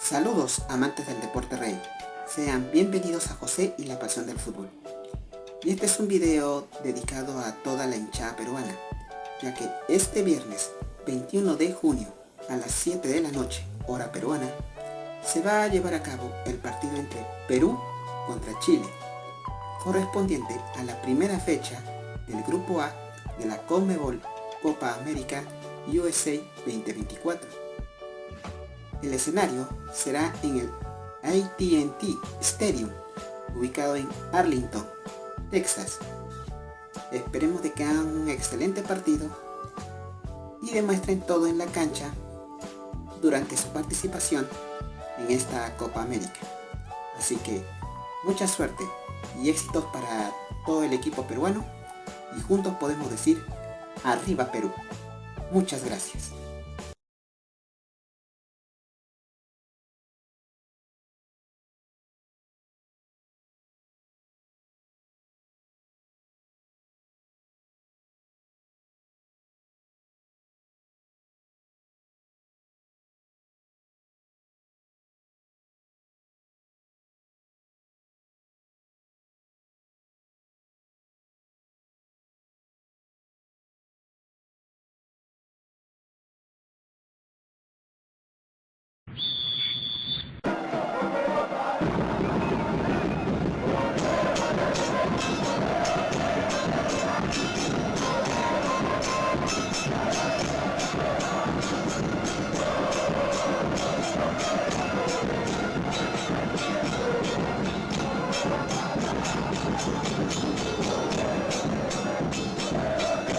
Saludos amantes del deporte rey, sean bienvenidos a José y la pasión del fútbol. Y este es un video dedicado a toda la hinchada peruana, ya que este viernes 21 de junio a las 7 de la noche, hora peruana, se va a llevar a cabo el partido entre Perú contra Chile, correspondiente a la primera fecha del Grupo A de la CONMEBOL Copa América USA 2024. El escenario será en el AT&T Stadium, ubicado en Arlington, Texas. Esperemos de que hagan un excelente partido y demuestren todo en la cancha durante su participación en esta Copa América. Así que mucha suerte y éxitos para todo el equipo peruano, y juntos podemos decir ¡Arriba Perú! Muchas gracias.